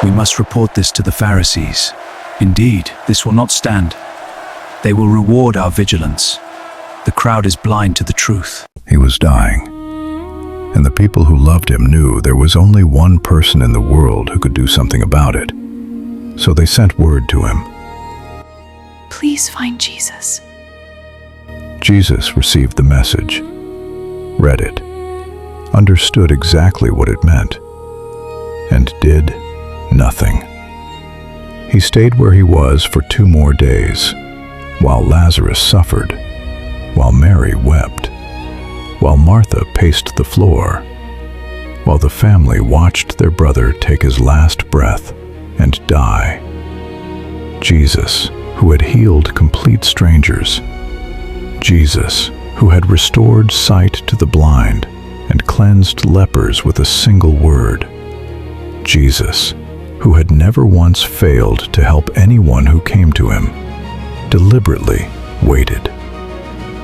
We must report this to the Pharisees. Indeed, this will not stand. They will reward our vigilance. The crowd is blind to the truth." He was dying, and the people who loved him knew there was only one person in the world who could do something about it. So they sent word to him. "Please find Jesus." Jesus received the message, read it, understood exactly what it meant, and did nothing. He stayed where he was for 2 more days, while Lazarus suffered, while Mary wept, while Martha paced the floor, while the family watched their brother take his last breath and die. Jesus, who had healed complete strangers, Jesus, who had restored sight to the blind and cleansed lepers with a single word, Jesus, who had never once failed to help anyone who came to him, deliberately waited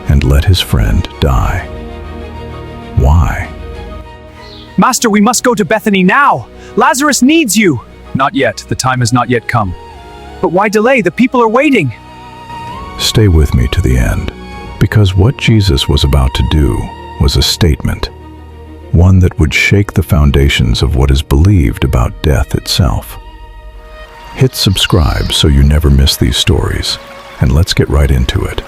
and let his friend die. Why? "Master, we must go to Bethany now! Lazarus needs you!" "Not yet. The time has not yet come." "But why delay? The people are waiting." Stay with me to the end, because what Jesus was about to do was a statement, one that would shake the foundations of what is believed about death itself. Hit subscribe so you never miss these stories, and let's get right into it.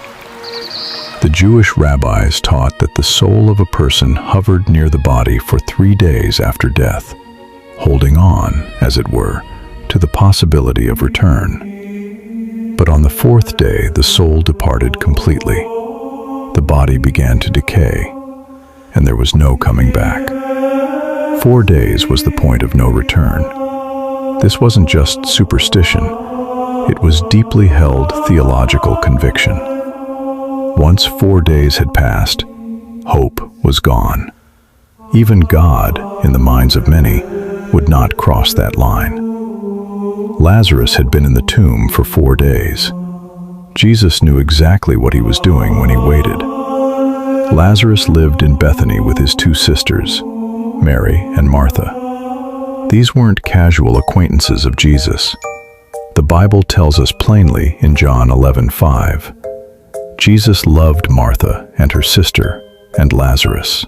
The Jewish rabbis taught that the soul of a person hovered near the body for 3 days after death, holding on, as it were, to the possibility of return. But on the 4th day, the soul departed completely. The body began to decay, and there was no coming back. 4 days was the point of no return. This wasn't just superstition. It was deeply held theological conviction. Once 4 days had passed, hope was gone. Even God, in the minds of many, would not cross that line. Lazarus had been in the tomb for 4 days. Jesus knew exactly what he was doing when he waited. Lazarus lived in Bethany with his 2 sisters, Mary and Martha. These weren't casual acquaintances of Jesus. The Bible tells us plainly in John 11:5, Jesus loved Martha and her sister and Lazarus.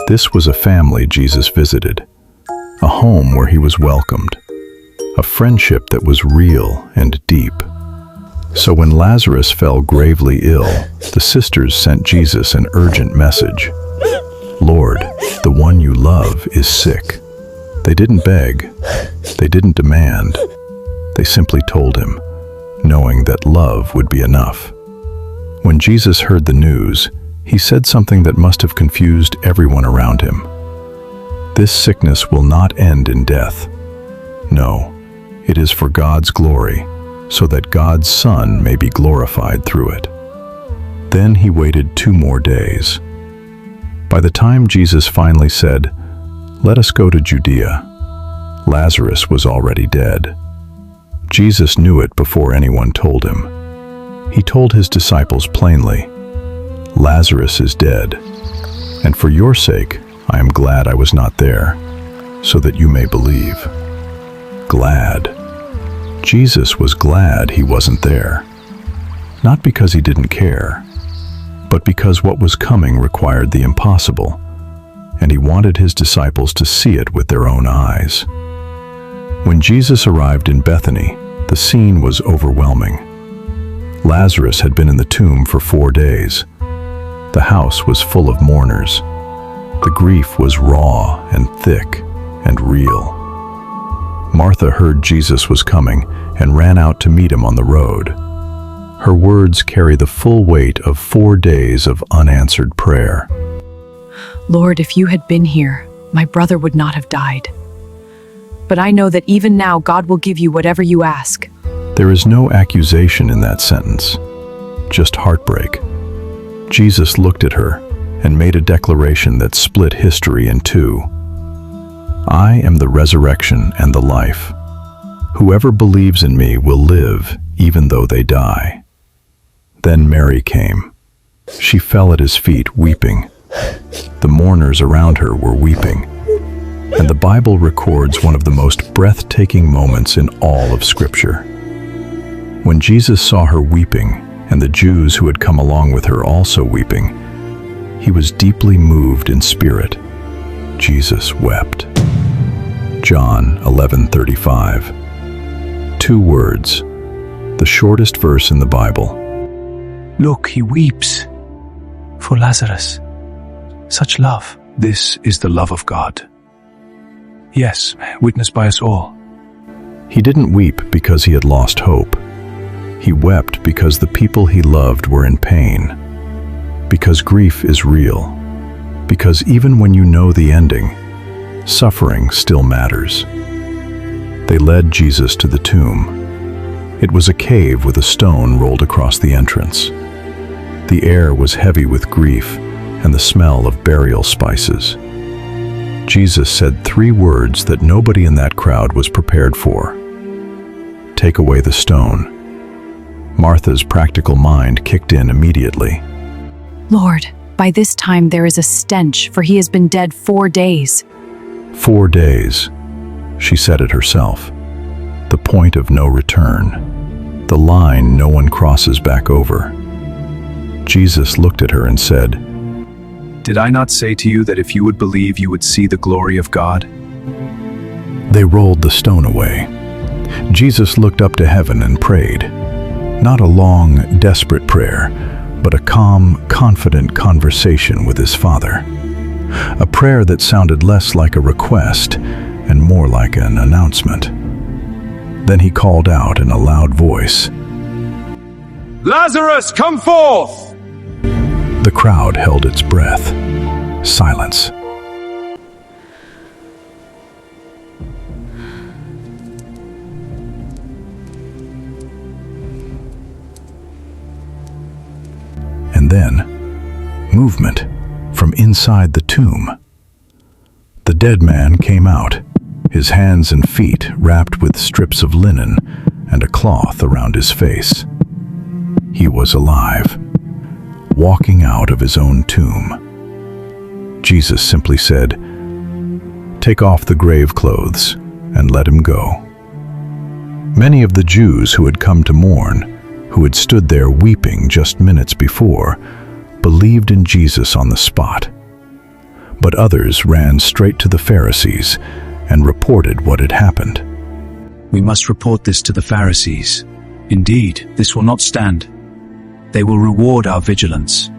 This was a family Jesus visited, a home where he was welcomed, a friendship that was real and deep. So when Lazarus fell gravely ill, the sisters sent Jesus an urgent message. "Lord, the one you love is sick." They didn't beg, they didn't demand, they simply told him, knowing that love would be enough. When Jesus heard the news, he said something that must have confused everyone around him. This sickness will not end in death. No, it is for God's glory, so that God's Son may be glorified through it. Then he waited 2 more days. By the time Jesus finally said, "Let us go to Judea," Lazarus was already dead. Jesus knew it before anyone told him. He told his disciples plainly, "Lazarus is dead, and for your sake I am glad I was not there, so that you may believe." Glad. Jesus was glad he wasn't there. Not because he didn't care, but because what was coming required the impossible, and he wanted his disciples to see it with their own eyes. When Jesus arrived in Bethany, the scene was overwhelming. Lazarus had been in the tomb for 4 days. The house was full of mourners. The grief was raw and thick and real. Martha heard Jesus was coming and ran out to meet him on the road. Her words carry the full weight of 4 days of unanswered prayer. "Lord, if you had been here, my brother would not have died. But I know that even now God will give you whatever you ask." There is no accusation in that sentence, just heartbreak. Jesus looked at her and made a declaration that split history in 2. "I am the resurrection and the life. Whoever believes in me will live even though they die." Then Mary came. She fell at his feet weeping. The mourners around her were weeping. And the Bible records one of the most breathtaking moments in all of Scripture. When Jesus saw her weeping, and the Jews who had come along with her also weeping, he was deeply moved in spirit. Jesus wept. John 11:35. 2 words, the shortest verse in the Bible. Look, he weeps for Lazarus. Such love. This is the love of God. Yes, witnessed by us all. He didn't weep because he had lost hope. He wept because the people he loved were in pain. Because grief is real. Because even when you know the ending, suffering still matters. They led Jesus to the tomb. It was a cave with a stone rolled across the entrance. The air was heavy with grief and the smell of burial spices. Jesus said 3 words that nobody in that crowd was prepared for. Take away the stone. Martha's practical mind kicked in immediately. Lord, by this time there is a stench, for he has been dead 4 days. 4 days. She said it herself. The point of no return. The line no one crosses back over. Jesus looked at her and said, Did I not say to you that if you would believe, you would see the glory of God? They rolled the stone away. Jesus looked up to heaven and prayed. Not a long, desperate prayer, but a calm, confident conversation with his Father. A prayer that sounded less like a request and more like an announcement. Then he called out in a loud voice, Lazarus, come forth! The crowd held its breath. Silence. And then, movement from inside the tomb. The dead man came out, his hands and feet wrapped with strips of linen and a cloth around his face. He was alive, walking out of his own tomb. Jesus simply said, Take off the grave clothes and let him go. Many of the Jews who had come to mourn, who had stood there weeping just minutes before, believed in Jesus on the spot. But others ran straight to the Pharisees and reported what had happened. We must report this to the Pharisees. Indeed, this will not stand. They will reward our vigilance.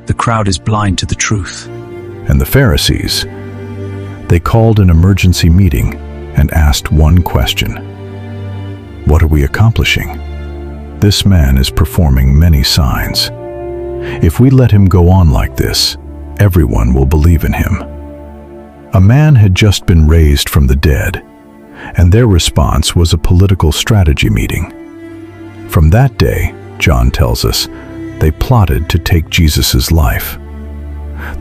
The crowd is blind to the truth. And the Pharisees, they called an emergency meeting and asked one question. What are we accomplishing? This man is performing many signs. If we let him go on like this, everyone will believe in him. A man had just been raised from the dead, and their response was a political strategy meeting. From that day, John tells us, they plotted to take Jesus' life.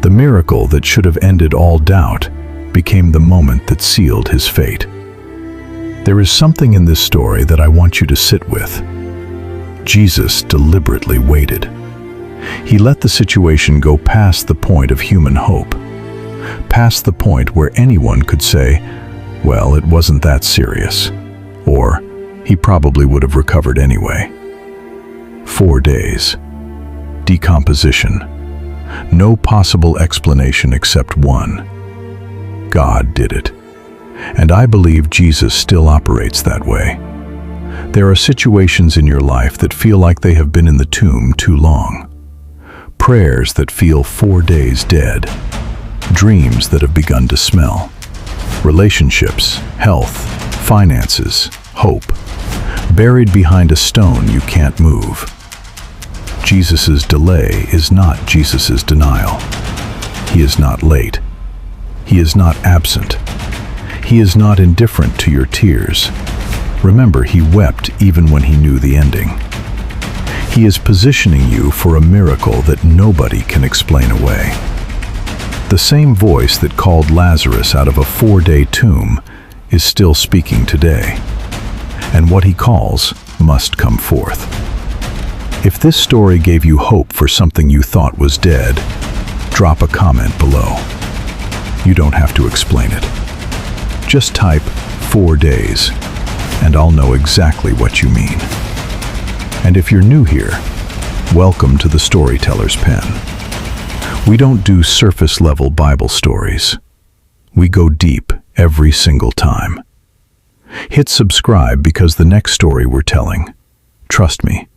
The miracle that should have ended all doubt became the moment that sealed his fate. There is something in this story that I want you to sit with. Jesus deliberately waited. He let the situation go past the point of human hope, past the point where anyone could say, well, it wasn't that serious, or he probably would have recovered anyway. 4 days. Decomposition. No possible explanation except one. God did it. And I believe Jesus still operates that way. There are situations in your life that feel like they have been in the tomb too long. Prayers that feel 4 days dead. Dreams that have begun to smell. Relationships, health, finances, hope. Buried behind a stone you can't move. Jesus' delay is not Jesus' denial. He is not late. He is not absent. He is not indifferent to your tears. Remember, he wept even when he knew the ending. He is positioning you for a miracle that nobody can explain away. The same voice that called Lazarus out of a 4-day tomb is still speaking today. And what he calls must come forth. If this story gave you hope for something you thought was dead, drop a comment below. You don't have to explain it. Just type 4 days, and I'll know exactly what you mean. And if you're new here, welcome to the Storyteller's Pen. We don't do surface-level Bible stories. We go deep every single time. Hit subscribe because the next story we're telling, trust me,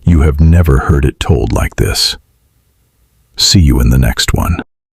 you have never heard it told like this. See you in the next one.